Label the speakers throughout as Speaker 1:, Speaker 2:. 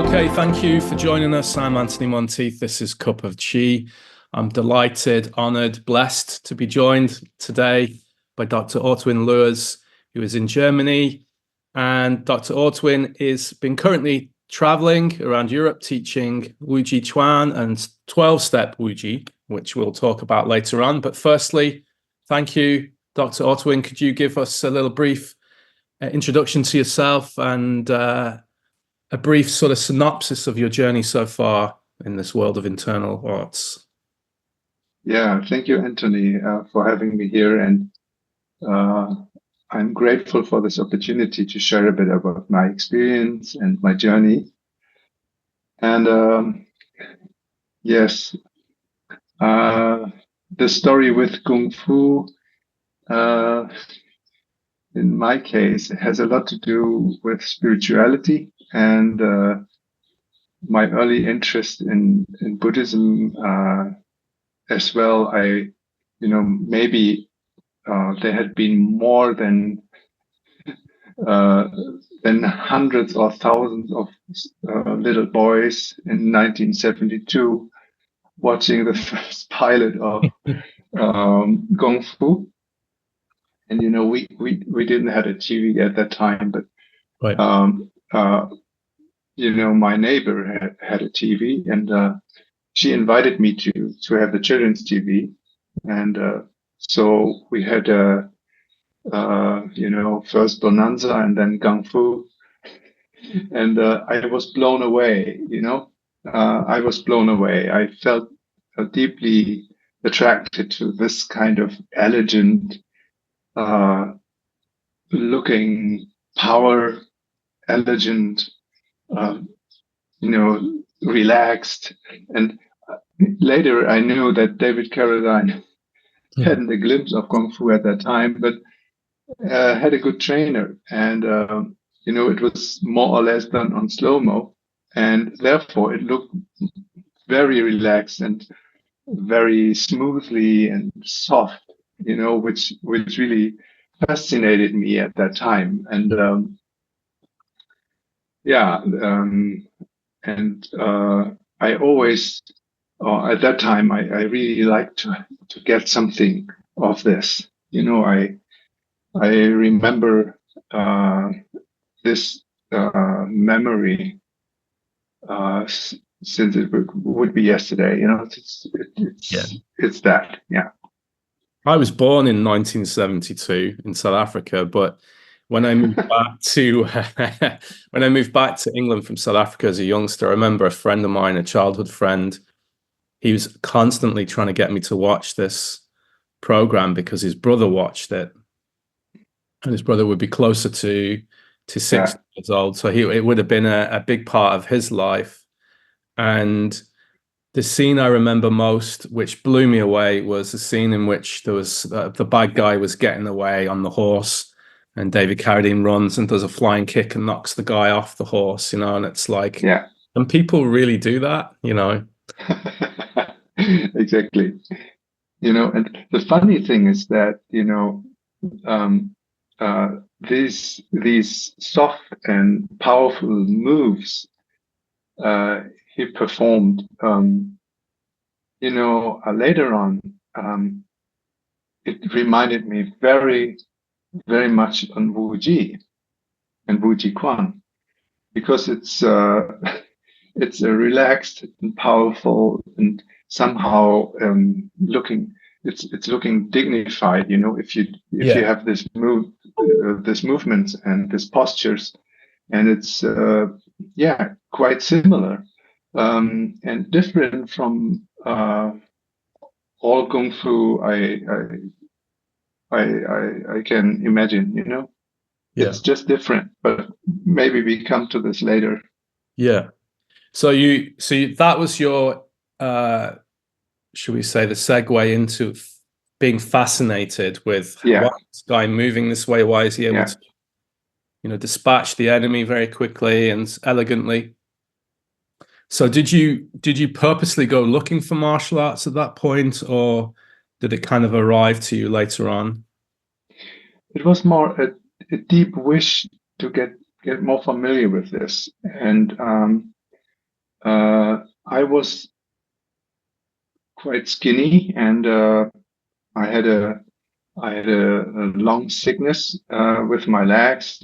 Speaker 1: Okay, thank you for joining us. I'm Anthony Monteith. This is Cup of Chee. I'm delighted, honored, blessed to be joined today by Dr. Ortwin Lüers, who is in Germany. And Dr. Ortwin is been currently traveling around Europe teaching Wuji Chuan and 12-step Wuji, which we'll talk about later on. But firstly, thank you, Dr. Ortwin. Could you give us a little brief introduction to yourself and a brief sort of synopsis of your journey so far in this world of internal arts?
Speaker 2: Yeah, thank you, Anthony, for having me here. And I'm grateful for this opportunity to share a bit about my experience and my journey. And yes, the story with Kung Fu, in my case, has a lot to do with spirituality and my early interest in Buddhism as well. Maybe there had been more than hundreds or thousands of little boys in 1972 watching the first pilot of Kung Fu. And we didn't have a TV at that time, but
Speaker 1: right.
Speaker 2: My neighbor had a TV, and she invited me to have the children's TV, and so we had first Bonanza and then Kung Fu, and I was blown away. I was blown away. I felt deeply attracted to this kind of elegant looking power, elegant, relaxed. And later I knew that David Carradine hadn't a glimpse of Kung Fu at that time, but had a good trainer. And, it was more or less done on slow-mo. And therefore it looked very relaxed and very smoothly and soft, which really fascinated me at that time. And I always, at that time, I really liked to get something of this. I remember this memory since it would be yesterday. It's that, yeah.
Speaker 1: I was born in 1972 in South Africa, but when I moved back to England from South Africa as a youngster, I remember a friend of mine, a childhood friend, he was constantly trying to get me to watch this program because his brother watched it, and his brother would be closer to 6 years old, so it would have been a big part of his life. And the scene I remember most, which blew me away, was the scene in which there was the bad guy was getting away on the horse, and David Carradine runs and does a flying kick and knocks the guy off the horse, and it's like, and people really do that,
Speaker 2: Exactly. And the funny thing is that, these soft and powerful moves he performed, later on, it reminded me very, very much on Wuji and Wuji Quan, because it's a relaxed and powerful and somehow looking dignified. If you have this movements and this postures, and it's quite similar and different from all Kung Fu I can imagine. It's just different, but maybe we come to this later.
Speaker 1: Yeah. So that was your should we say the segue into being fascinated with why is this guy moving this way? Why is he able to dispatch the enemy very quickly and elegantly? So did you purposely go looking for martial arts at that point, or did it kind of arrive to you later on?
Speaker 2: It was more a deep wish to get more familiar with this. And I was quite skinny, and I had a a long sickness with my legs.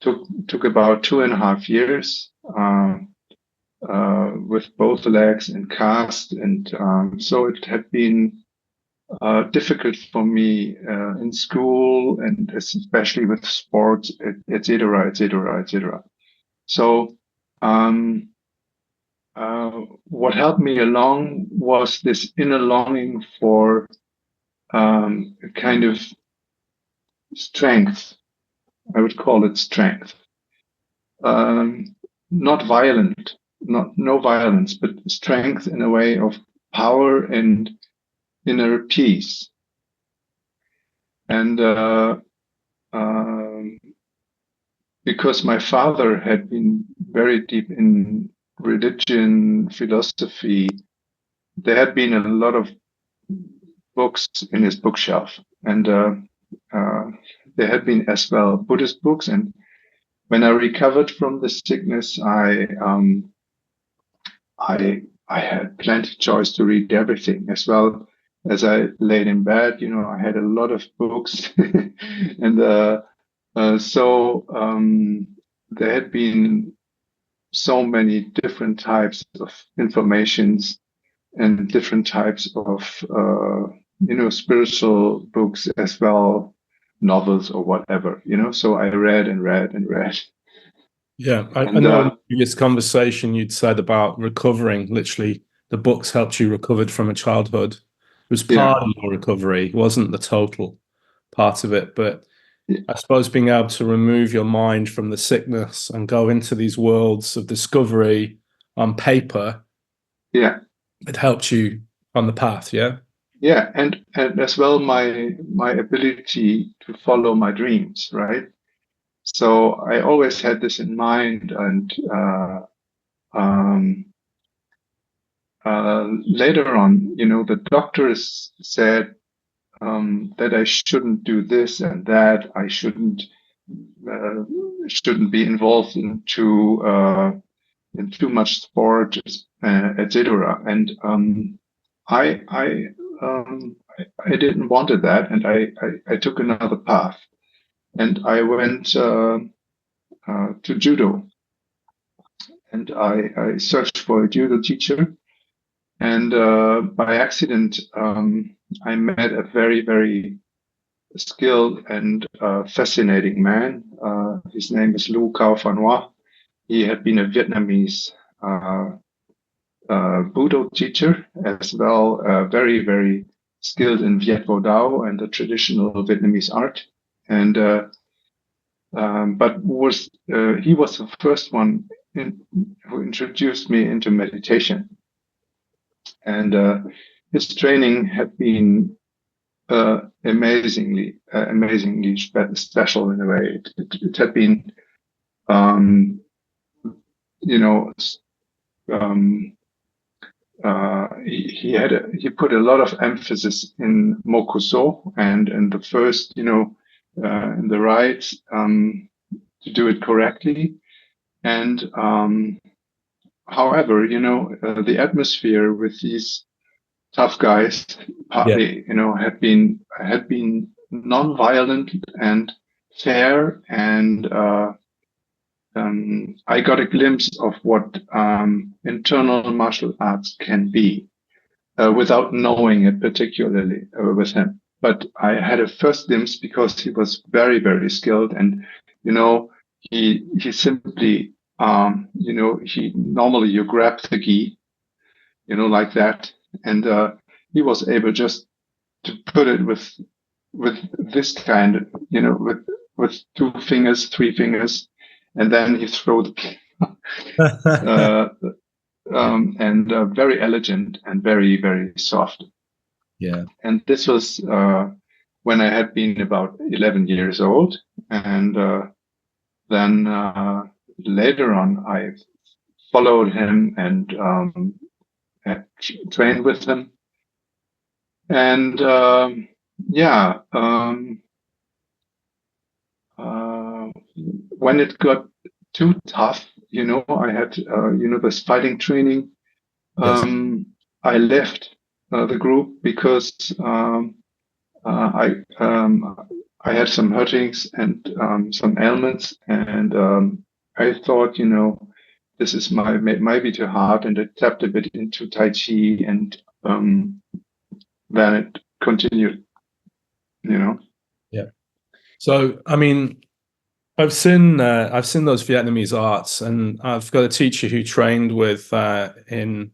Speaker 2: Took about 2.5 years with both legs in cast, and so it had been difficult for me in school, and especially with sports, etc., etc., etc. So what helped me along was this inner longing for a kind of strength. I would call it strength. Not violent, no violence, but strength in a way of power and inner peace. And because my father had been very deep in religion, philosophy, there had been a lot of books in his bookshelf, and there had been as well Buddhist books. And when I recovered from the sickness, I had plenty of choice to read everything. As well as I laid in bed, I had a lot of books, and so there had been so many different types of informations and different types of spiritual books as well, novels or whatever. So I read and read and read.
Speaker 1: Yeah, I know in the previous conversation you'd said about recovering. Literally, the books helped you recovered from a childhood. It was part of your recovery, it wasn't the total part of it. But I suppose being able to remove your mind from the sickness and go into these worlds of discovery on paper, it helped you on the path.
Speaker 2: Yeah, and as well my ability to follow my dreams, right? So I always had this in mind, and later on, the doctors said that I shouldn't do this and that. I shouldn't be involved in too much sport, etc. And I didn't wanted that, and I took another path, and I went to judo, and I searched for a judo teacher, and by accident I met a very, very skilled and fascinating man. His name is Lou Cao Van Hoa. He had been a Vietnamese Budo teacher as well, very, very skilled in Vie't Vo'Dao and the traditional Vietnamese art. And but he was the first one who introduced me into meditation. And his training had been amazingly special in a way. It had been, he put a lot of emphasis in mokuso and in the first, in the rites, to do it correctly. And however, the atmosphere with these tough guys partly, had been non-violent and fair, and I got a glimpse of what internal martial arts can be without knowing it particularly with him. But I had a first glimpse because he was very, very skilled, and he simply he normally you grab the gi, like that, and he was able just to put it with this kind, with 2 fingers, 3 fingers, and then he throw the and very elegant and very, very soft.
Speaker 1: Yeah.
Speaker 2: And this was when I had been about 11 years old, and then later on I followed him and trained with him. And when it got too tough. I had, this fighting training.
Speaker 1: Yes.
Speaker 2: I left the group because I had some hurtings and some ailments, and I thought, this is might be too hard, and I tapped a bit into Tai Chi, and then it continued.
Speaker 1: Yeah. So, I mean, I've seen those Vietnamese arts, and I've got a teacher who trained with in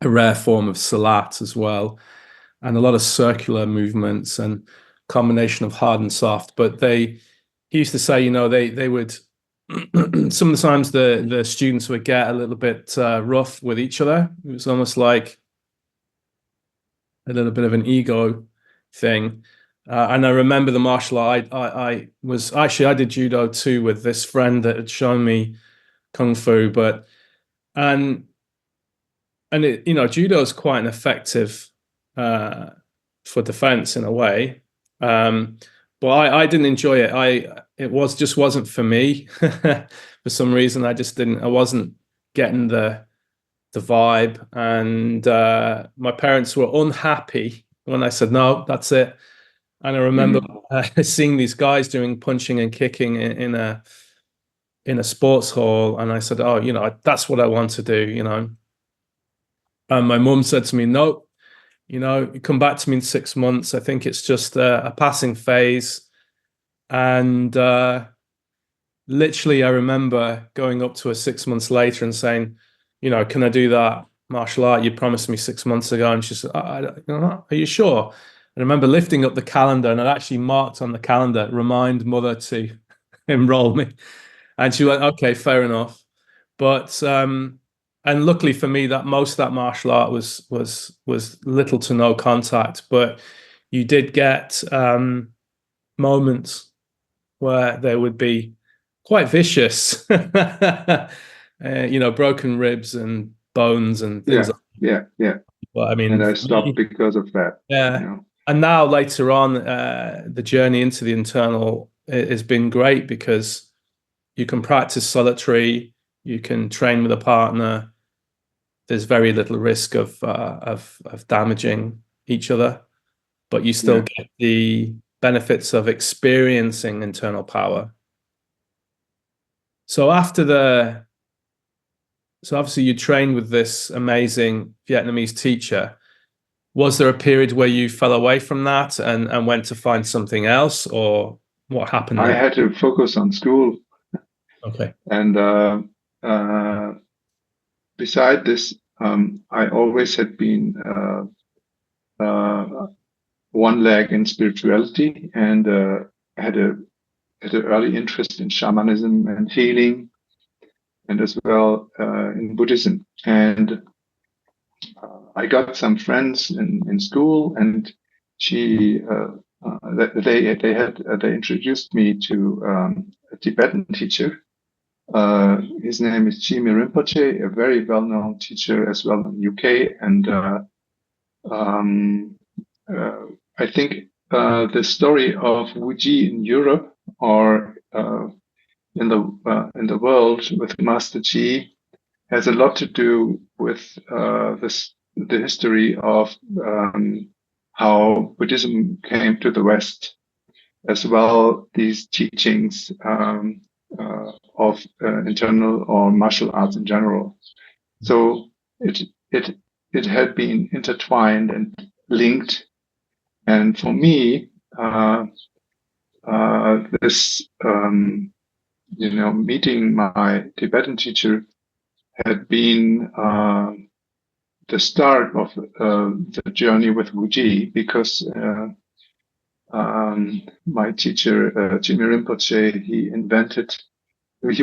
Speaker 1: a rare form of Salat as well, and a lot of circular movements and combination of hard and soft. But he used to say, they would sometimes the students would get a little bit rough with each other. It was almost like a little bit of an ego thing. And I remember the martial art. I did judo too with this friend that had shown me kung fu, and judo is quite an effective for defense in a way. But I didn't enjoy it. It just wasn't for me for some reason. I wasn't getting the vibe, and my parents were unhappy when I said no, that's it. And I remember seeing these guys doing punching and kicking in a sports hall, and I said, oh, that's what I want to do, And my mum said to me, no, you come back to me in 6 months. I think it's just a passing phase. And literally, I remember going up to her 6 months later and saying, can I do that martial art you promised me 6 months ago? And she said, are you sure? And I remember lifting up the calendar, and I'd actually marked on the calendar, remind mother to enroll me. And she went, okay, fair enough. But and luckily for me, that most of that martial art was little to no contact, but you did get moments where they would be quite vicious, broken ribs and bones and things like that.
Speaker 2: Yeah.
Speaker 1: But I mean,
Speaker 2: and I stopped because of that.
Speaker 1: Yeah. And now later on, the journey into the internal has been great because you can practice solitary, you can train with a partner. There's very little risk of damaging each other, but you still get the benefits of experiencing internal power. So obviously you trained with this amazing Vietnamese teacher. Was there a period where you fell away from that and went to find something else, or what happened there?
Speaker 2: I had to focus on school.
Speaker 1: Okay.
Speaker 2: And beside this, I always had been one leg in spirituality, and had an early interest in shamanism and healing, and as well in Buddhism. And I got some friends in school, and they introduced me to a Tibetan teacher. His name is Chime Rinpoche, a very well-known teacher as well in UK. And I think the story of Wuji in Europe or in the world with Master Chee has a lot to do with the history of how Buddhism came to the West, as well these teachings of internal or martial arts in general. So it had been intertwined and linked, and for me, this meeting my Tibetan teacher had been the start of the journey with Wuji, because my teacher, Chime Rinpoche, he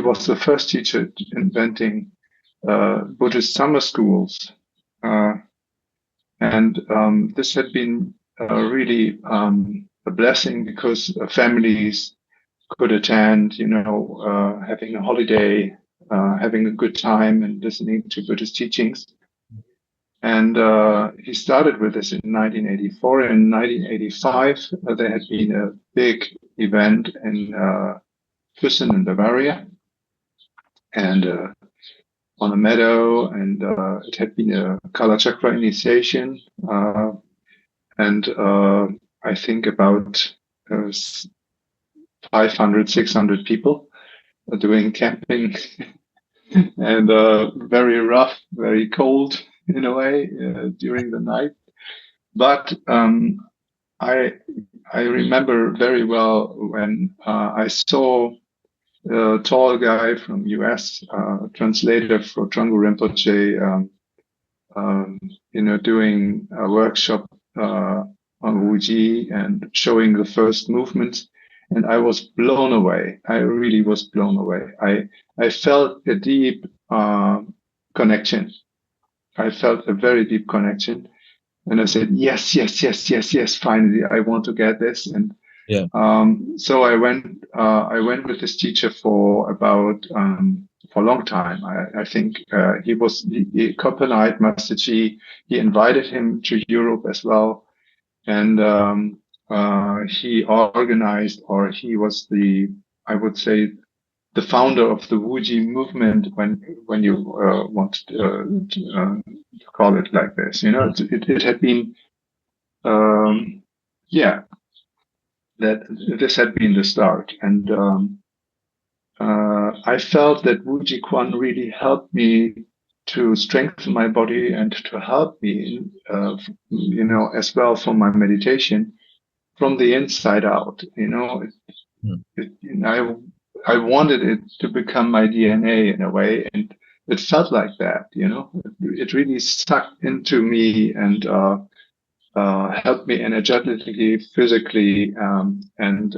Speaker 2: was the first teacher inventing Buddhist summer schools. And this had been really a blessing, because families could attend, having a holiday, having a good time and listening to Buddhist teachings. And he started with this in 1984. In 1985, there had been a big event in Füssen in Bavaria. and on a meadow, and it had been a Kala Chakra initiation, and I think about 500, 600 people doing camping, and very rough, very cold in a way during the night. But I remember very well when I saw a tall guy from US, translator for Trungpa Rinpoche, doing a workshop on Wuji and showing the first movements. And I was blown away. I really was blown away. I felt a deep connection. I felt a very deep connection. And I said, yes, finally, I want to get this. And so I went with this teacher for about, for a long time. I think he accompanied Master Chee. He invited him to Europe as well. And he organized, or he was I would say, the founder of the Wuji movement, when you want to call it like this. It had been, that this had been the start. And I felt that Wuji Quan really helped me to strengthen my body and to help me, as well for my meditation from the inside out. I wanted it to become my DNA in a way, and it felt like that. It really sucked into me and helped me energetically, physically, and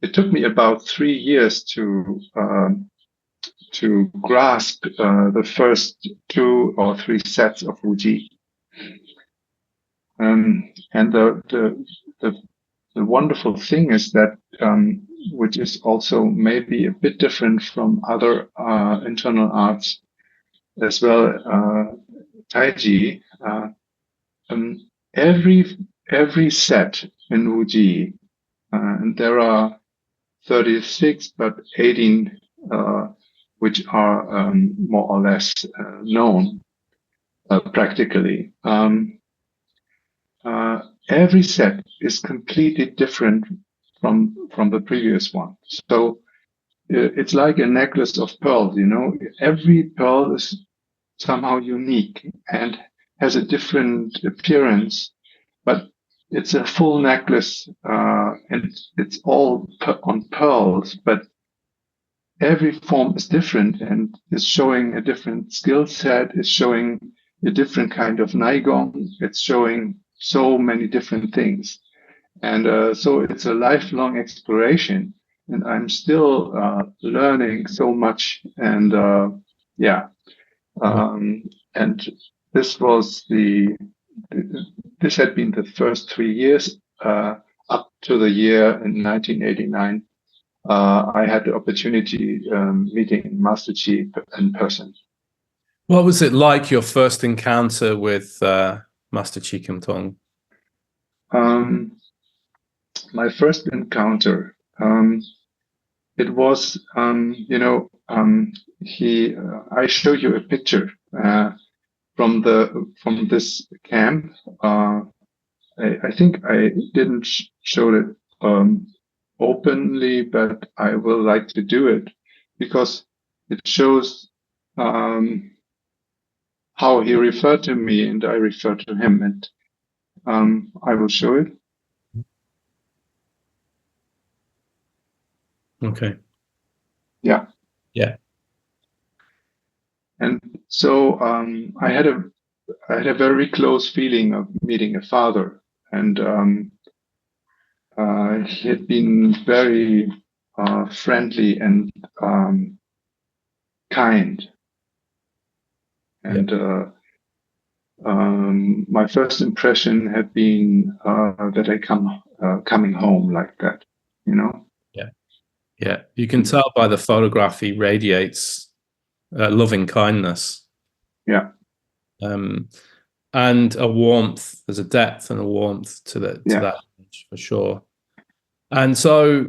Speaker 2: it took me about 3 years to grasp the first 2 or 3 sets of Wuji. And the wonderful thing is that, which is also maybe a bit different from other internal arts as well, Taiji, every set in Wuji, and there are 36, but 18 which are more or less known practically. Every set is completely different from the previous one. So it's like a necklace of pearls. Every pearl is somehow unique and has a different appearance, but it's a full necklace, and it's all on pearls, but every form is different and is showing a different skill set, is showing a different kind of Gong. It's showing so many different things. And so it's a lifelong exploration, and I'm still learning so much. And and this was this had been the first 3 years up to the year in 1989. I had the opportunity meeting Master Chee in person.
Speaker 1: What was it like, your first encounter with Master Chee Kum Thong?
Speaker 2: My first encounter, it was, I show you a picture from this camp. I think I didn't show it openly, but I will like to do it because it shows how he referred to me and I referred to him, and I will show it.
Speaker 1: Okay.
Speaker 2: Yeah. And so I had a very close feeling of meeting a father, and he had been very friendly and kind. And my first impression had been that I coming home like that,
Speaker 1: Yeah, you can tell by the photograph he radiates loving kindness.
Speaker 2: Yeah.
Speaker 1: And a warmth. There's a depth and a warmth to that image, for sure. And so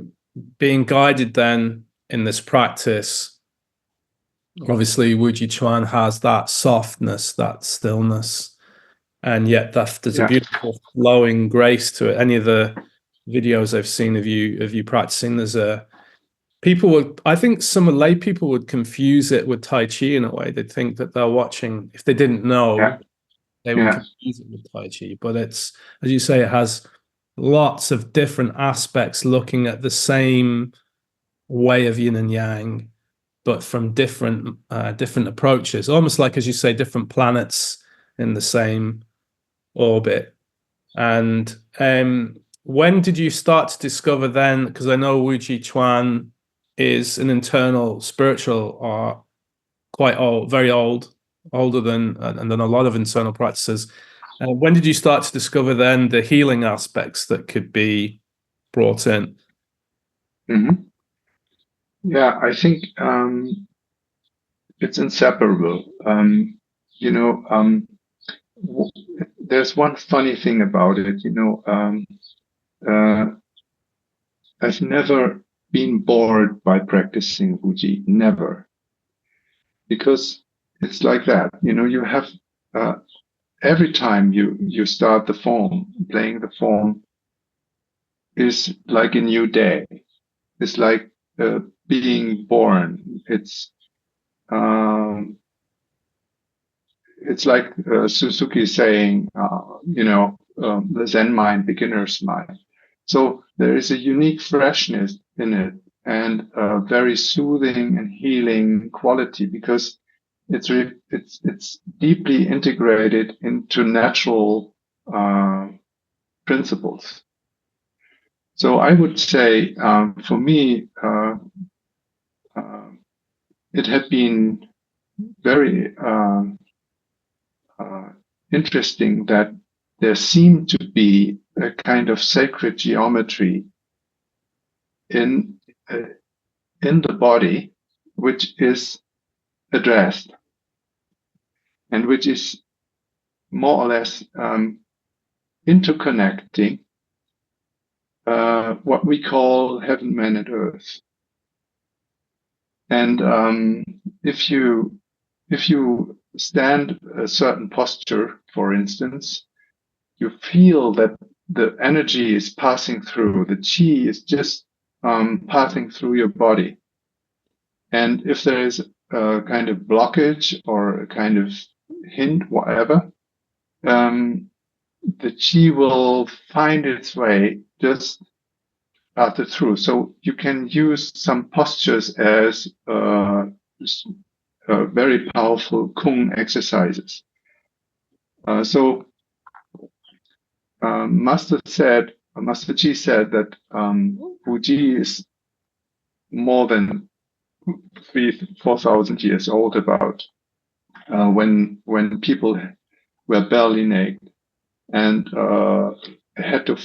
Speaker 1: being guided then in this practice, obviously Wuji Chuan has that softness, that stillness, and yet there's a beautiful flowing grace to it. Any of the videos I've seen of you practicing, I think some lay people would confuse it with Tai Chi in a way. They'd think that they're watching, if they didn't know, they would confuse it with Tai Chi. But it's, as you say, it has lots of different aspects looking at the same way of yin and yang, but from different approaches, almost like, as you say, different planets in the same orbit. And when did you start to discover then, because I know Wuji Chuan is an internal spiritual art, quite old, very old, older than a lot of internal practices. When did you start to discover then the healing aspects that could be brought in?
Speaker 2: Yeah, I think it's inseparable. There's one funny thing about it. I've never been bored by practicing Wuji, never, because it's like that. You have every time you start the form, playing the form is like a new day. It's like being born. It's like Suzuki saying, the Zen mind, beginner's mind. So there is a unique freshness in it, and a very soothing and healing quality, because it's deeply integrated into natural principles. So I would say, for me, it had been very interesting that there seemed to be a kind of sacred geometry in the body, which is addressed and which is more or less interconnecting what we call heaven, man, and earth. And if you stand a certain posture, for instance, you feel that the energy is passing through, the chi is just passing through your body. And if there is a kind of blockage or a kind of hint, whatever, the chi will find its way just after through. So you can use some postures as very powerful Kung exercises. So Master Chee said that Wuji is more than 4,000 years old, about when people were barely naked and had to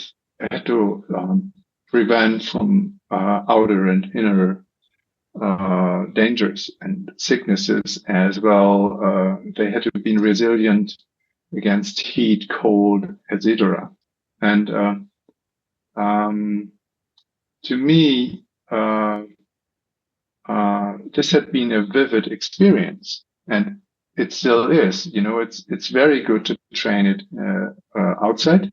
Speaker 2: prevent from outer and inner dangers and sicknesses as well. They had to be resilient against heat, cold, etc. And to me, this had been a vivid experience, and it still is. It's very good to train it outside,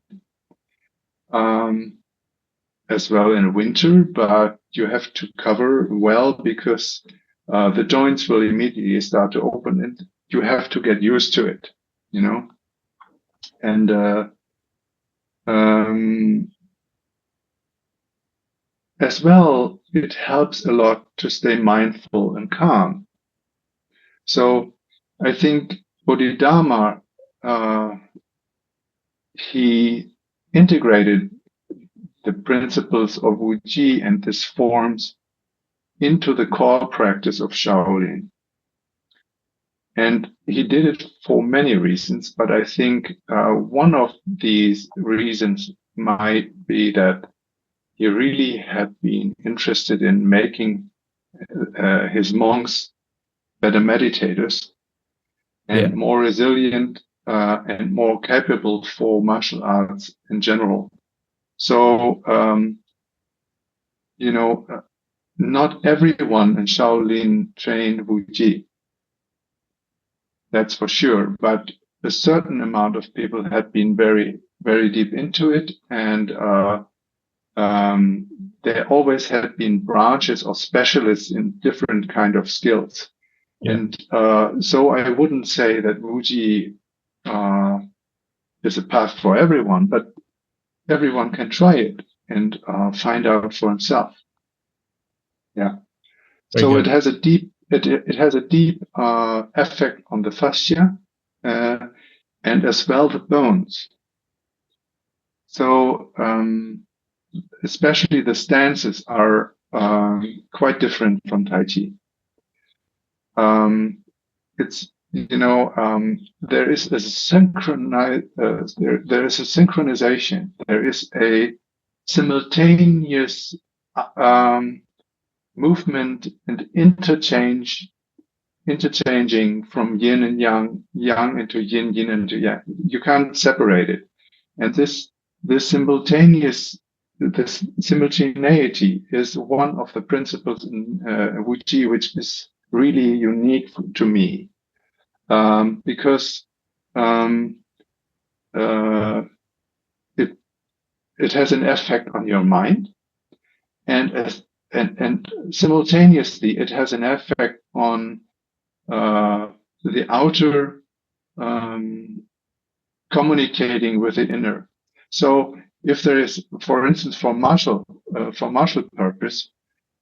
Speaker 2: as well in winter, but you have to cover well, because the joints will immediately start to open, and you have to get used to it, And as well, it helps a lot to stay mindful and calm. So I think Bodhidharma, he integrated the principles of Wuji and his forms into the core practice of Shaolin. And he did it for many reasons, but I think one of these reasons might be that he really had been interested in making his monks better meditators and more resilient and more capable for martial arts in general. So, not everyone in Shaolin trained Wuji. that's for sure. But a certain amount of people had been very, very deep into it, and there always had been branches or specialists in different kind of skills.
Speaker 1: Yeah.
Speaker 2: And so I wouldn't say that Wuji is a path for everyone, but everyone can try it and find out for himself. Yeah.
Speaker 1: Very
Speaker 2: so
Speaker 1: good.
Speaker 2: it has a deep effect on the fascia and as well the bones. So especially the stances are quite different from Tai Chi. It's there is a there is a synchronization. There is a simultaneous movement and interchanging from yin and yang, yang into yin, yin into yang. You can't separate it. And this simultaneity is one of the principles in Wuji, which is really unique to me, because it has an effect on your mind, and simultaneously it has an effect on the outer communicating with the inner. So if there is, for instance, for martial purpose,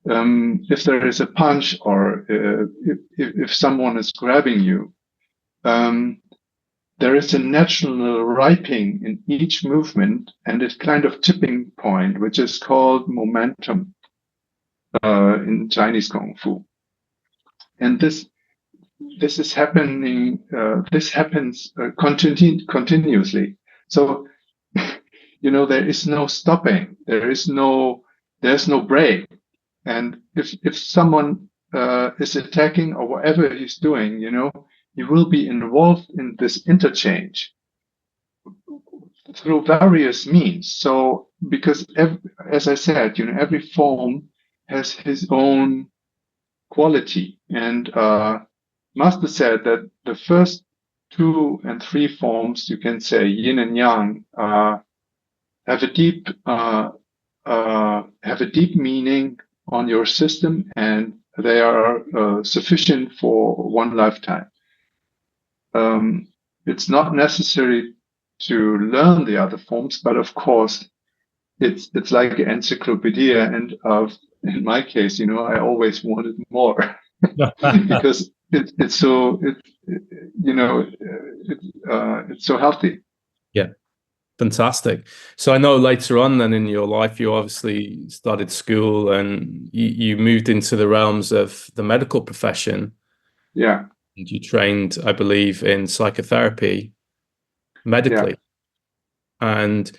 Speaker 2: if there is a punch or if someone is grabbing you, there is a natural ripening in each movement and a kind of tipping point, which is called momentum in Chinese Kung Fu. And this is happening. This happens continuously. So, there is no stopping. There's no break. And if someone is attacking or whatever he's doing, you will be involved in this interchange through various means. So, because as I said, every form has his own quality, and Master said that the first 2 and 3 forms, you can say yin and yang, have a deep meaning on your system, and they are sufficient for one lifetime. It's not necessary to learn the other forms, but of course, it's like an encyclopedia. And in my case, I always wanted more because it's so healthy.
Speaker 1: Yeah. Fantastic. So I know later on then in your life, you obviously started school and you moved into the realms of the medical profession.
Speaker 2: Yeah.
Speaker 1: And you trained, I believe, in psychotherapy medically. Yeah. And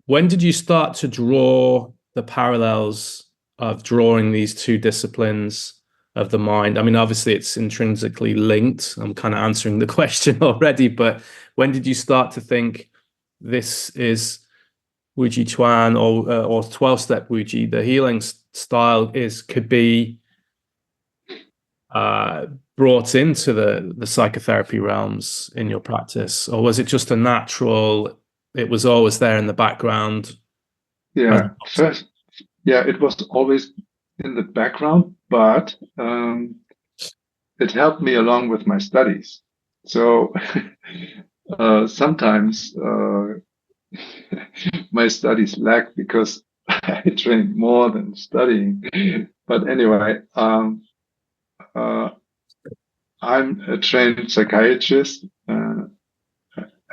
Speaker 1: when did you start to draw the parallels of drawing these 2 disciplines of the mind? I mean, obviously it's intrinsically linked. I'm kind of answering the question already, but when did you start to think this is Wuji Chuan or 12-step Wuji, the healing style could be brought into the psychotherapy realms in your practice? Or was it just a natural, it was always there in the background?
Speaker 2: Yeah, it was always in the background, but it helped me along with my studies. So sometimes my studies lack because I trained more than studying. But anyway, I'm a trained psychiatrist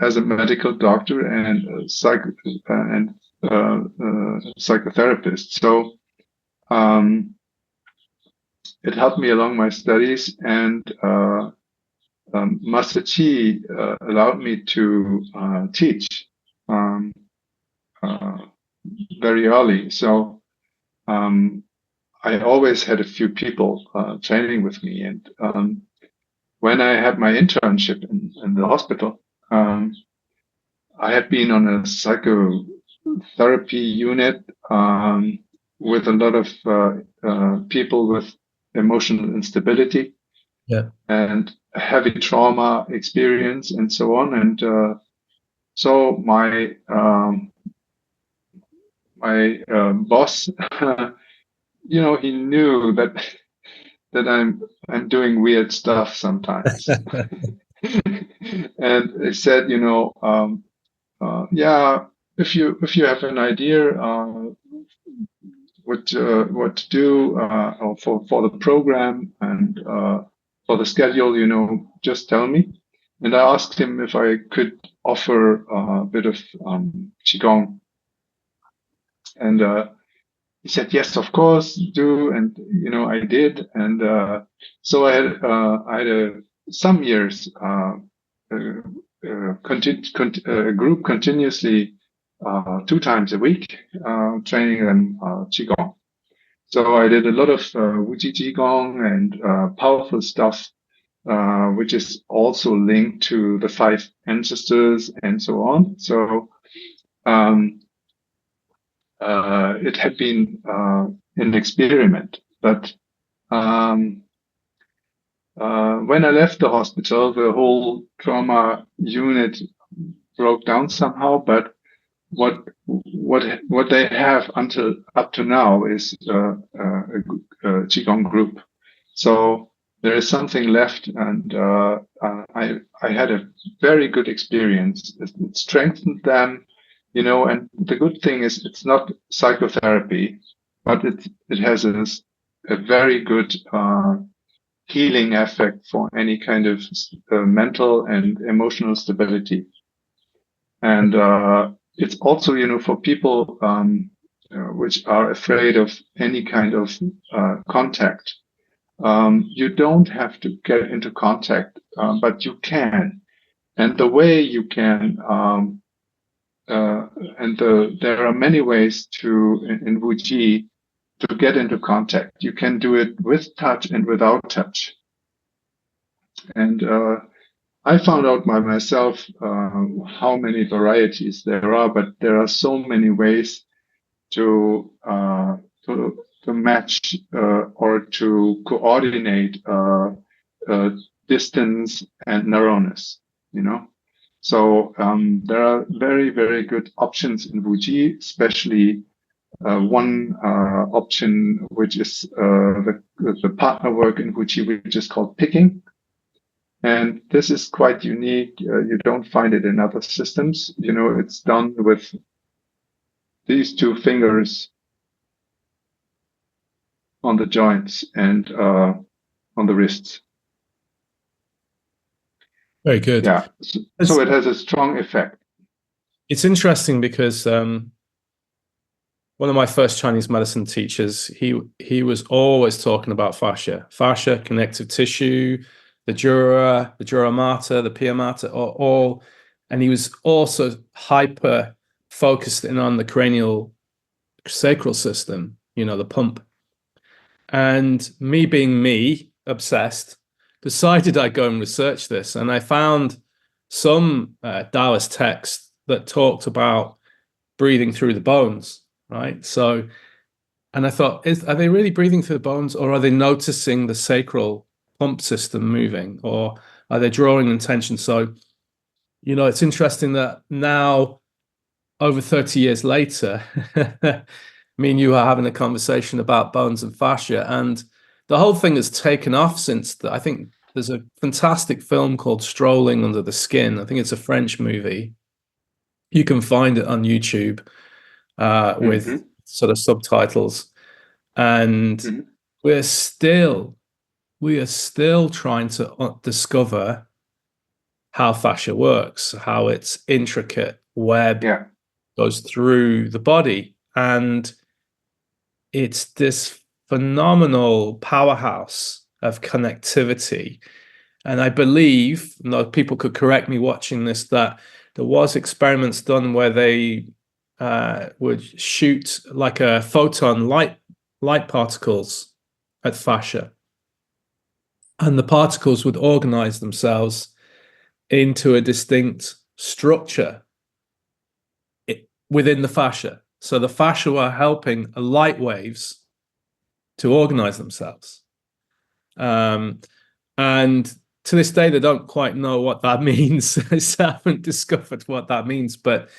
Speaker 2: as a medical doctor and psychotherapist. So it helped me along my studies, and Master Chee allowed me to teach very early. So I always had a few people training with me, and when I had my internship in the hospital, I had been on a psychotherapy unit with a lot of people with emotional instability.
Speaker 1: Yeah.
Speaker 2: And heavy trauma experience and so on. And so my boss, he knew that I'm doing weird stuff sometimes. And he said, yeah, if you have an idea what to do for the program and for the schedule, just tell me. And I asked him if I could offer a bit of qigong, and he said, yes, of course, do. And I did. And so I had some years group continuously 2 times a week, training them qigong. So I did a lot of Wuji qigong and powerful stuff, which is also linked to the 5 ancestors and so on. So it had been an experiment, but when I left the hospital, the whole trauma unit broke down somehow. But what they have up to now is a qigong group. So there is something left, and I had a very good experience. It strengthened them, and the good thing is it's not psychotherapy, but it has a very good healing effect for any kind of mental and emotional stability. And it's also, for people which are afraid of any kind of contact. You don't have to get into contact, but you can. And the way you can, there are many ways in Wuji to get into contact. You can do it with touch and without touch. And I found out by myself how many varieties there are, but there are so many ways to match or to coordinate distance and narrowness, So there are very, very good options in Wuji, especially one option, which is the partner work in Wuji, which is called picking. And this is quite unique. You don't find it in other systems. It's done with these 2 fingers on the joints and on the wrists.
Speaker 1: Very good.
Speaker 2: Yeah. So it has a strong effect.
Speaker 1: It's interesting because one of my first Chinese medicine teachers, he was always talking about fascia, connective tissue, the dura mater, the pia mater, all, and he was also hyper focused in on the cranial sacral system, the pump. And me being me, obsessed, decided I'd go and research this. And I found some Taoist text that talked about breathing through the bones, right? So, and I thought, are they really breathing through the bones, or are they noticing the sacral pump system moving, or are they drawing intention? So, it's interesting that now, over 30 years later, me and you are having a conversation about bones and fascia, and the whole thing has taken off since I think there's a fantastic film called Strolling Under the Skin. I think it's a French movie. You can find it on YouTube with sort of subtitles. And we are still trying to discover how fascia works, how its intricate web goes through the body. And it's this phenomenal powerhouse of connectivity. And I believe, people could correct me watching this, that there was experiments done where they would shoot like a photon light particles at fascia, and the particles would organize themselves into a distinct structure within the fascia. So the fascia were helping light waves to organize themselves. And to this day, they don't quite know what that means. They haven't discovered what that means. But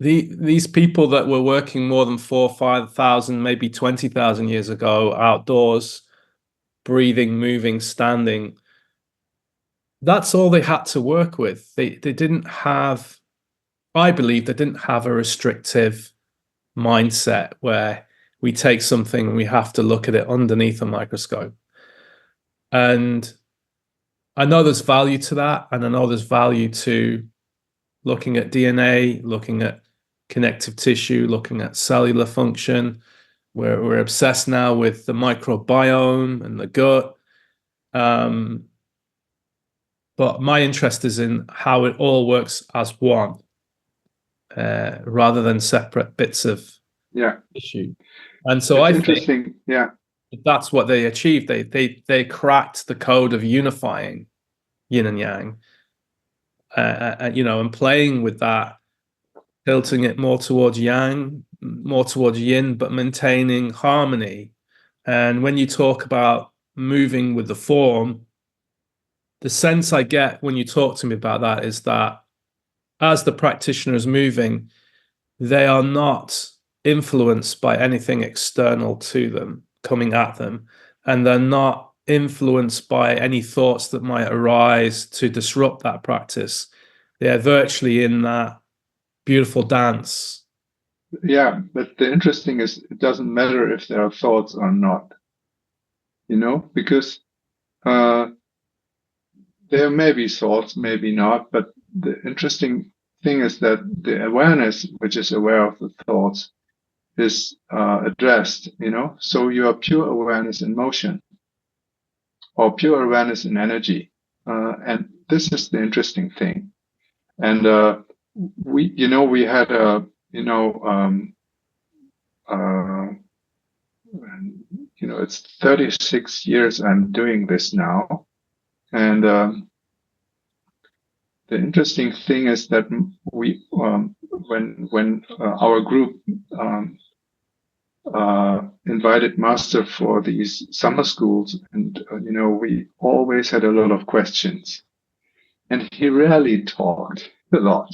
Speaker 1: these people that were working more than 4,000 or 5,000, maybe 20,000 years ago, outdoors, breathing, moving, standing, that's all they had to work with. They didn't have, I believe, they didn't have a restrictive mindset where we take something and we have to look at it underneath a microscope. And I know there's value to that, and I know there's value to looking at DNA, looking at connective tissue, looking at cellular function. We're obsessed now with the microbiome and the gut. But my interest is in how it all works as one, rather than separate bits of tissue. And so I think that's what they achieved. They cracked the code of unifying yin and yang, and playing with that, tilting it more towards yang, more towards yin, but maintaining harmony. And when you talk about moving with the form, the sense I get when you talk to me about that is that as the practitioner is moving, they are not influenced by anything external to them, coming at them, and they're not influenced by any thoughts that might arise to disrupt that practice. They're virtually in that beautiful dance.
Speaker 2: Yeah, but the interesting is it doesn't matter if there are thoughts or not, because there may be thoughts, maybe not, but the interesting thing is that the awareness, which is aware of the thoughts, is addressed, so you are pure awareness in motion or pure awareness in energy. And this is the interesting thing. And we had it's 36 years I'm doing this now. And the interesting thing is that we, when our group invited Master for these summer schools, and we always had a lot of questions, and he rarely talked a lot.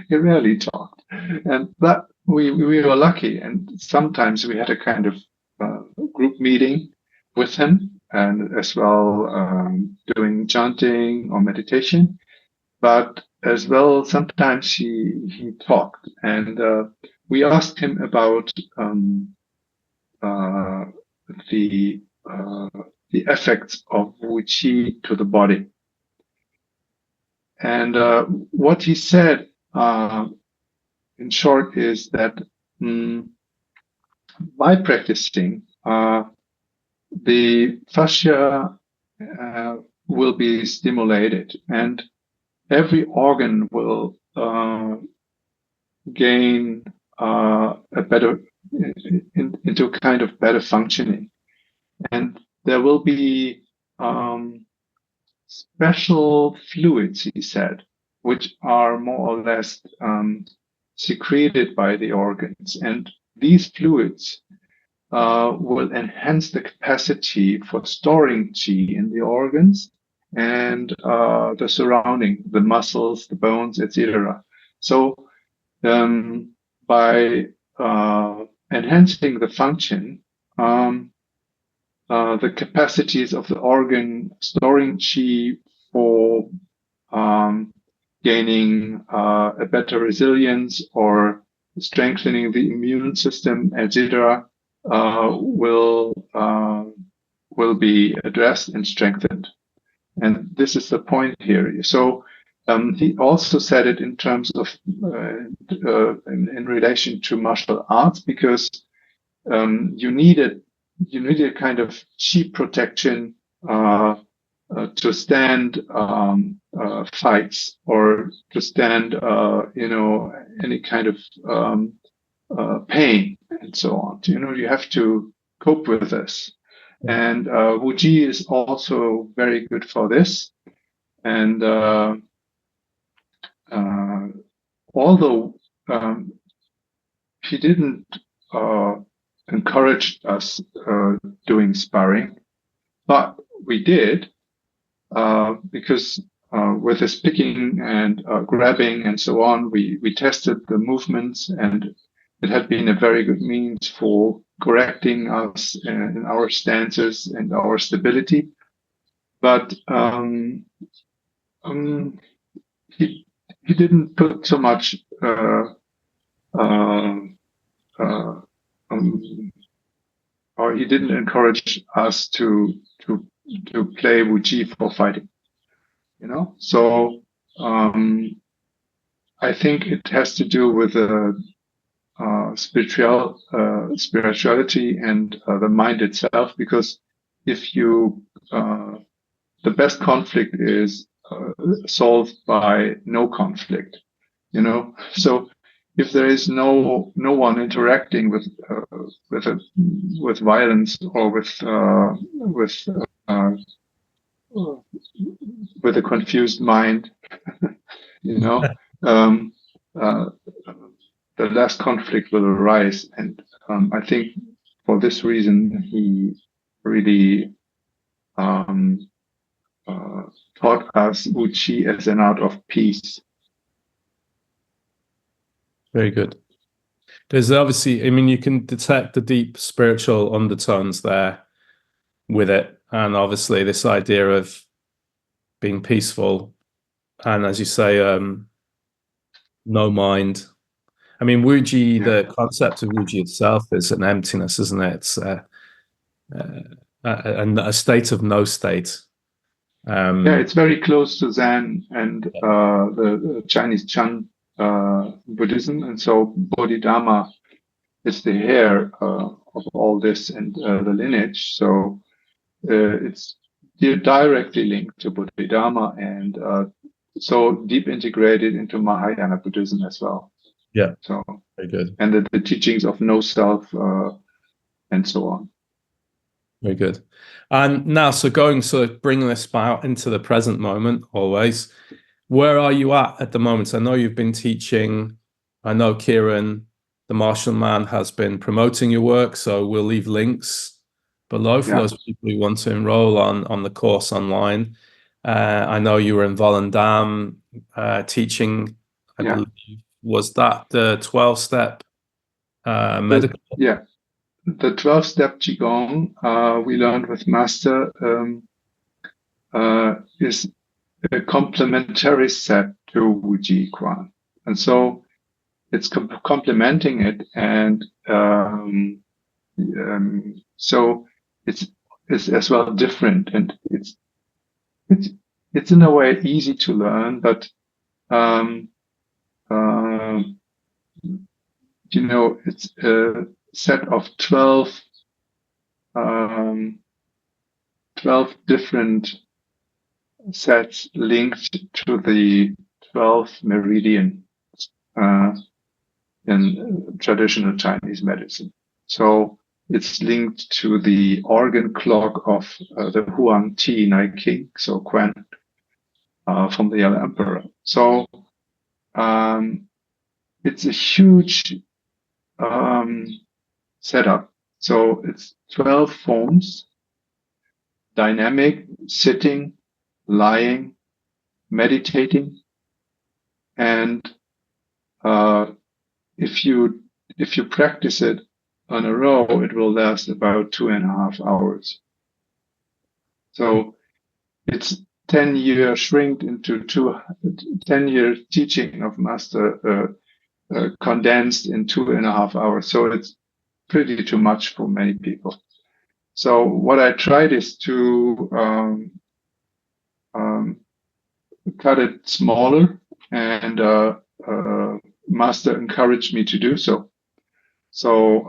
Speaker 2: He rarely talked, and that we were lucky. And sometimes we had a kind of group meeting with him, and as well doing chanting or meditation. But as well, sometimes he talked, and we asked him about the effects of Wu Qi to the body. And what he said, in short, is that by practicing, the fascia will be stimulated, and every organ will gain a better into kind of better functioning, and there will be special fluids, he said, which are more or less secreted by the organs, and these fluids will enhance the capacity for storing qi in the organs and the surrounding, the muscles, the bones, etc. So by enhancing the function, the capacities of the organ storing qi for gaining a better resilience or strengthening the immune system, etc., will be addressed and strengthened. And this is the point here. So he also said it in terms of in relation to martial arts, because you need a kind of qi protection to stand fights, or to stand any kind of pain and so on. You have to cope with this. And Wu Ji is also very good for this. And although he didn't encourage us doing sparring, but we did. because with this picking and grabbing and so on, we tested the movements, and it had been a very good means for correcting us in our stances and our stability. But he didn't put so much or he didn't encourage us to play Wuji for fighting, you know. So I think it has to do with spirituality and the mind itself, because if you the best conflict is solved by no conflict, you know. So if there is no one interacting with violence or with a confused mind, you know, the less conflict will arise. And I think for this reason he really taught us Wuji as an art of peace.
Speaker 1: Very good. There's obviously, I mean, you can detect the deep spiritual undertones there with it. And obviously this idea of being peaceful. And as you say, no mind. I mean, Wuji, the concept of Wuji itself is an emptiness, isn't it? It's a state of no state.
Speaker 2: It's very close to Zen and the Chinese Chan Buddhism, and so Bodhidharma is the heir of all this and the lineage. So it's directly linked to Bodhidharma and so deep integrated into Mahayana Buddhism as well.
Speaker 1: Yeah.
Speaker 2: So
Speaker 1: very good.
Speaker 2: And the teachings of no self and so on.
Speaker 1: Very good. And now, so bringing this out into the present moment always, where are you at the moment? I know you've been teaching. I know Kieran, the Martial Man, has been promoting your work, so we'll leave links below for those people who want to enroll on the course online. I know you were in Volendam teaching, I believe. Was that the 12-step medical?
Speaker 2: Yeah. The 12-step Qigong we learned with Master is a complementary set to Wuji Quan. And so it's complementing it. And so it's as well different. And it's in a way easy to learn, but you know, it's a set of 12 different sets linked to the 12th meridian in traditional Chinese medicine. So it's linked to the organ clock of the Huang Ti Nai King, so Quan, from the Yellow Emperor. So it's a huge setup. So it's 12 forms: dynamic, sitting, lying, meditating, and if you practice it on a row, it will last about 2.5 hours. So it's 10-year shrinked into 10-year teaching of Master condensed in 2.5 hours. So it's pretty too much for many people. So what I tried is to cut it smaller, and Master encouraged me to do so. So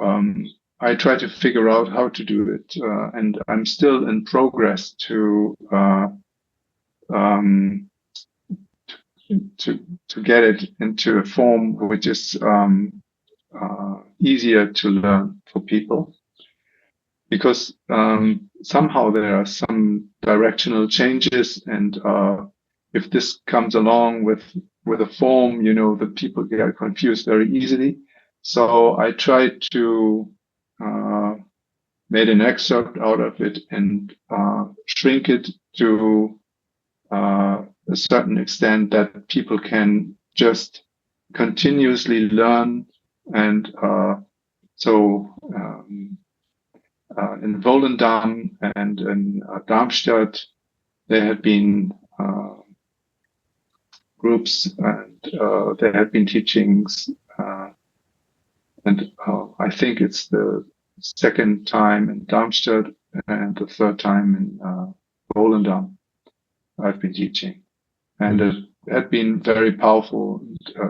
Speaker 2: I try to figure out how to do it, and I'm still in progress to get it into a form which is easier to learn for people, because somehow there are some directional changes, and if this comes along with a form, you know, the people get confused very easily. So I tried to made an excerpt out of it and shrink it to a certain extent that people can just continuously learn. And in Volendam and in Darmstadt, there had been groups, and there had been teachings, and I think it's the second time in Darmstadt and the third time in Volendam I've been teaching, and it had been very powerful,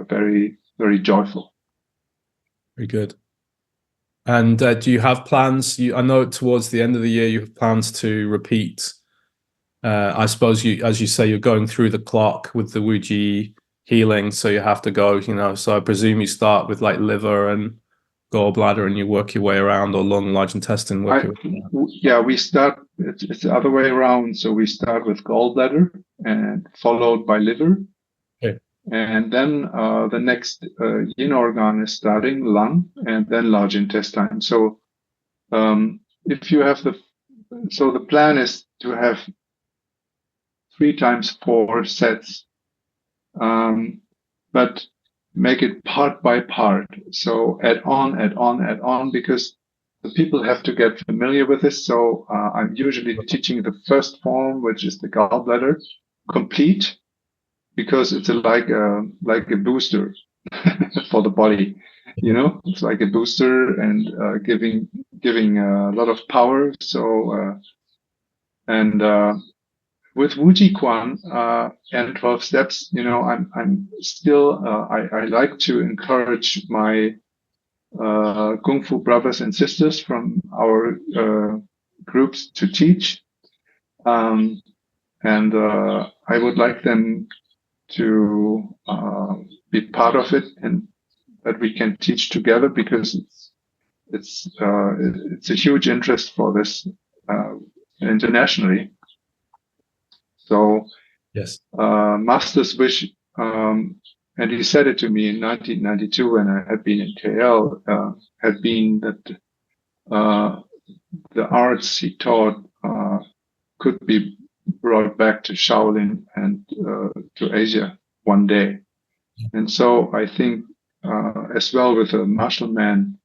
Speaker 2: very, very joyful.
Speaker 1: Very good. And do you have plans? I know towards the end of the year you have plans to repeat. I suppose as you say, you're going through the clock with the Wuji healing, so you have to go. So I presume you start with like liver and gallbladder, and you work your way around, or lung, large intestine.
Speaker 2: Yeah, we start. It's the other way around. So we start with gallbladder and followed by liver.
Speaker 1: Okay.
Speaker 2: And then the next yin organ is starting lung, and then large intestine. So if you have the plan is to have 3 times 4 sets, but make it part by part. So add on, because the people have to get familiar with this. So I'm usually teaching the first form, which is the gallbladder, complete, because it's like a booster for the body. It's like a booster and giving a lot of power. So with Wuji Quan and 12 steps, I'm still I like to encourage my Kung Fu brothers and sisters from our groups to teach, and I would like them to be part of it, and that we can teach together, because it's a huge interest for this internationally. So
Speaker 1: yes,
Speaker 2: Master's wish, and he said it to me in 1992 when I had been in KL, had been that the arts he taught could be brought back to Shaolin and to Asia one day. And so I think as well with the martial man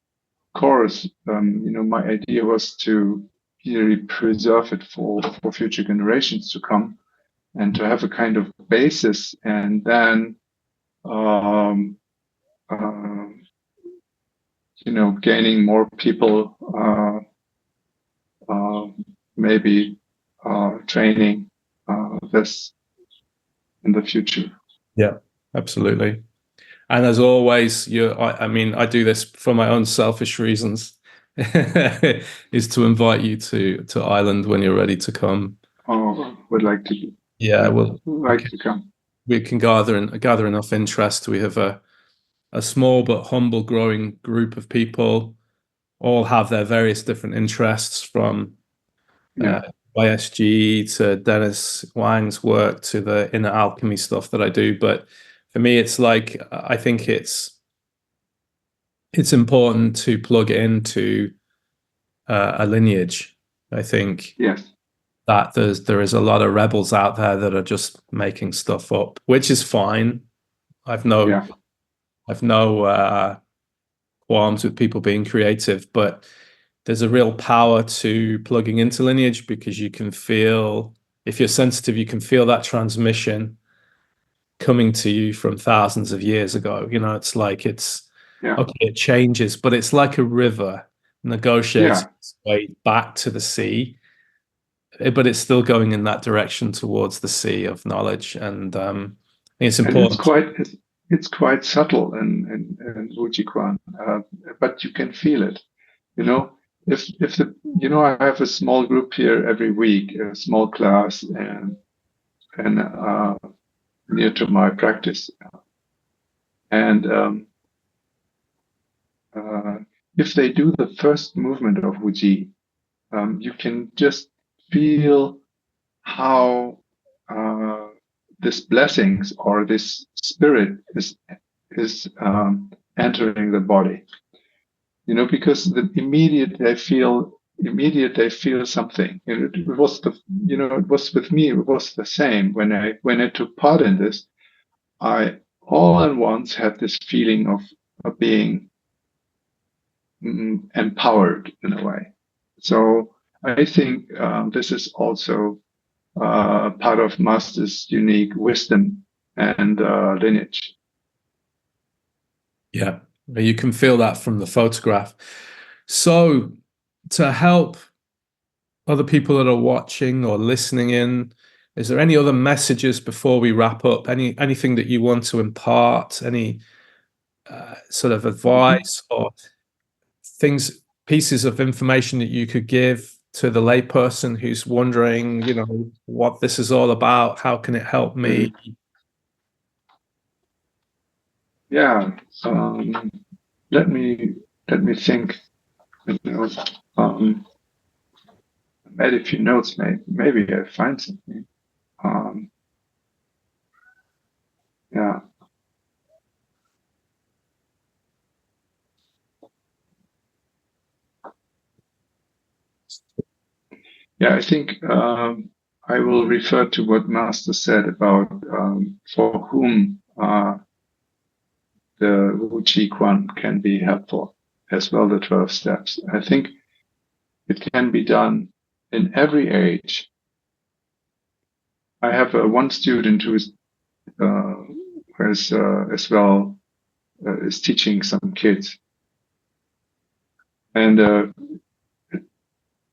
Speaker 2: course, my idea was to really preserve it for future generations to come, and to have a kind of basis, and then gaining more people, maybe training this in the future.
Speaker 1: Yeah, absolutely. And as always, I do this for my own selfish reasons, is to invite you to Ireland when you're ready to come.
Speaker 2: Oh, would like to.
Speaker 1: Yeah, well,
Speaker 2: to come.
Speaker 1: We can gather enough interest. We have a small but humble growing group of people, all have their various different interests, from YSG to Dennis Wang's work to the inner alchemy stuff that I do. But for me, it's like, I think it's important to plug into a lineage. I think that there is a lot of rebels out there that are just making stuff up, which is fine. I've no qualms with people being creative, but there's a real power to plugging into lineage, because you can feel, if you're sensitive, you can feel that transmission coming to you from thousands of years ago. It's like okay, it changes, but it's like a river negotiates its way back to the sea, but it's still going in that direction towards the sea of knowledge. And I think it's important.
Speaker 2: And it's quite subtle in Wuji Quan, but you can feel it. If I have a small group here every week, a small class, and near to my practice, and if they do the first movement of Wuji, you can just feel how this blessings or this spirit is entering the body. Because immediately I feel immediately they feel something. It was it was with me. It was the same when I took part in this. I all at once had this feeling of being empowered in a way. So I think this is also part of Master's unique wisdom and lineage.
Speaker 1: Yeah, you can feel that from the photograph. So to help other people that are watching or listening in, is there any other messages before we wrap up? Anything that you want to impart? Any sort of advice or pieces of information that you could give to the layperson who's wondering, what this is all about? How can it help me?
Speaker 2: Yeah. Let me think. Made a few notes. Maybe I find something. Yeah. Yeah, I think I will refer to what Master said about for whom the Wu Chi Quan can be helpful, as well the 12 steps. I think it can be done in every age. I have one student who is as well is teaching some kids, and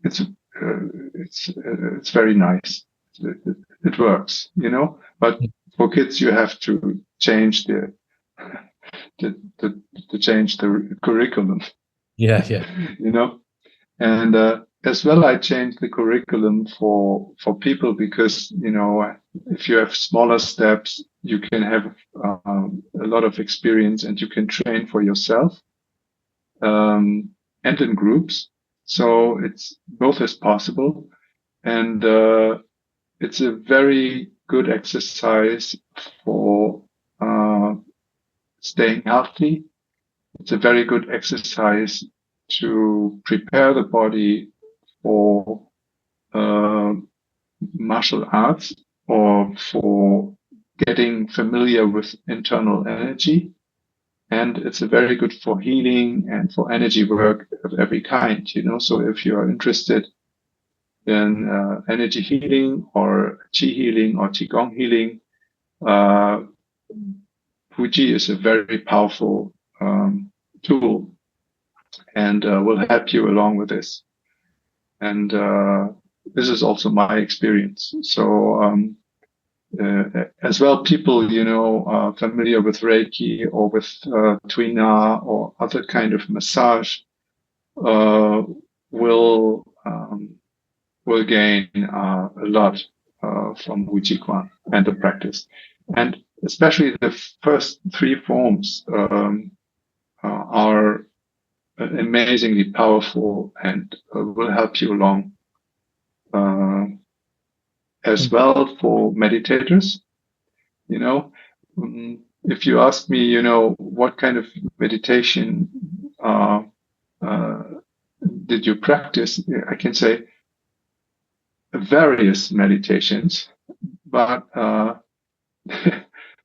Speaker 2: it's very nice. It works, But for kids, you have to change to change the curriculum.
Speaker 1: Yeah.
Speaker 2: And as well, I changed the curriculum for people because if you have smaller steps, you can have a lot of experience and you can train for yourself and in groups. So it's both is possible, and it's a very good exercise for staying healthy. It's a very good exercise to prepare the body for martial arts or for getting familiar with internal energy. And it's a very good for healing and for energy work of every kind, So if you are interested in energy healing or Qi healing or Qigong healing, Fuji is a very powerful tool and will help you along with this. And this is also my experience. So as well, people, familiar with Reiki or with tui-na or other kind of massage will gain a lot from Wu Chi Quan and the practice. And especially the first three forms are amazingly powerful and will help you along. As well for meditators, if you ask me, what kind of meditation did you practice? I can say various meditations, but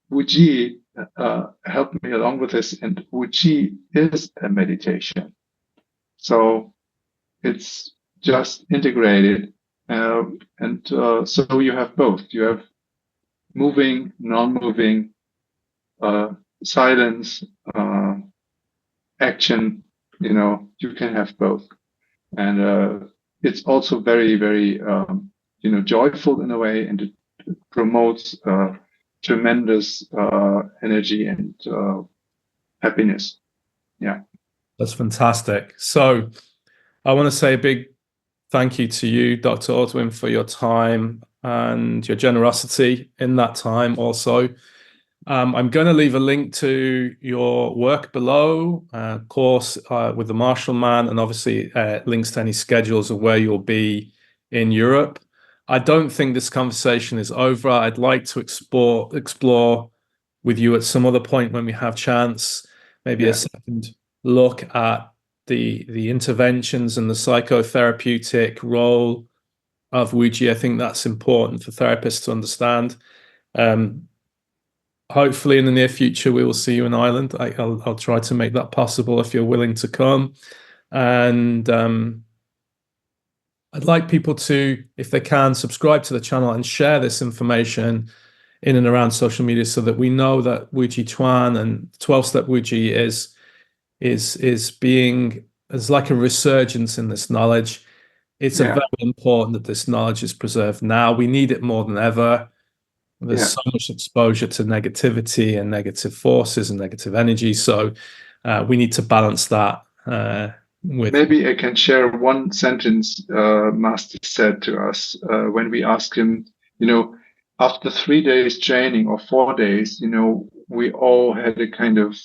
Speaker 2: Wu Chi helped me along with this, and Wu Chi is a meditation. So it's just integrated. And so you have both. You have moving, non-moving, silence, action. You can have both, and it's also very, very, joyful in a way, and it promotes tremendous energy and happiness. Yeah,
Speaker 1: That's fantastic. So I want to say a big thank you to you, Dr. Ortwin, for your time and your generosity in that time also. I'm going to leave a link to your work below, course with the Martial Man, and obviously links to any schedules of where you'll be in Europe. I don't think this conversation is over. I'd like to explore with you at some other point when we have chance, maybe a second look at the interventions and the psychotherapeutic role of Wuji. I think that's important for therapists to understand. Hopefully in the near future, we will see you in Ireland. I'll try to make that possible if you're willing to come. And I'd like people to, if they can, subscribe to the channel and share this information in and around social media so that we know that Wuji Chuan and 12-step Wuji is like a resurgence in this knowledge. It's very important that this knowledge is preserved now. We need it more than ever. There's so much exposure to negativity and negative forces and negative energy. So we need to balance that.
Speaker 2: Maybe I can share one sentence Master said to us when we asked him, after 3 days training or 4 days, we all had a kind of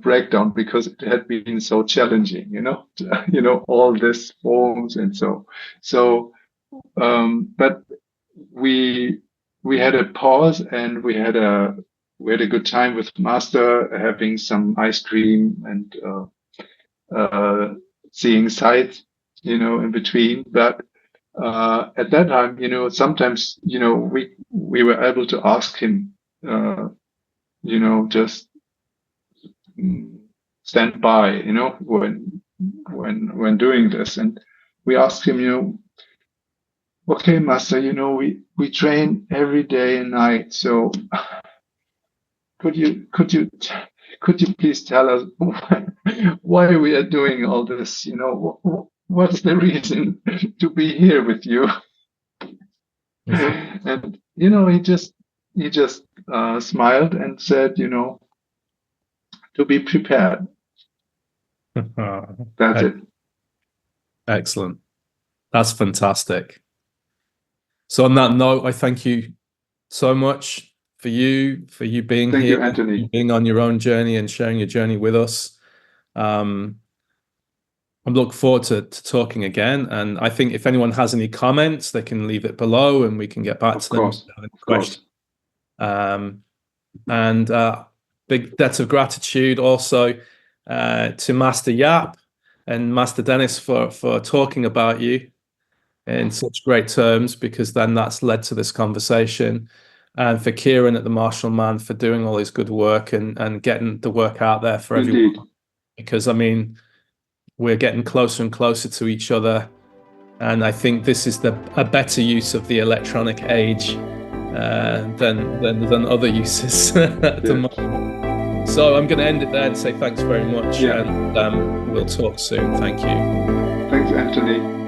Speaker 2: breakdown because it had been so challenging, all this forms and so. But we had a pause and we had a good time with Master, having some ice cream and seeing sights, in between. But at that time, sometimes, we were able to ask him, just stand by, when doing this. And we asked him, okay, Master, we train every day and night. So could you please tell us why we are doing all this? What's the reason to be here with you? And he just smiled and said, to be prepared. That's it.
Speaker 1: Excellent. That's fantastic. So on that note, I thank you so much for you being
Speaker 2: here,
Speaker 1: you,
Speaker 2: Anthony.
Speaker 1: Being on your own journey and sharing your journey with us. I'm looking forward to talking again. And I think if anyone has any comments, they can leave it below and we can get back to them.
Speaker 2: Of course.
Speaker 1: And big debt of gratitude also to Master Yap and Master Dennis for talking about you in such great terms, because then that's led to this conversation. And for Kieran at the Martial Man for doing all his good work and getting the work out there for everyone. Because, we're getting closer and closer to each other. And I think this is a better use of the electronic age than other uses at the moment. So I'm going to end it there and say thanks very much. And we'll talk soon. Thank you.
Speaker 2: Thanks, Anthony.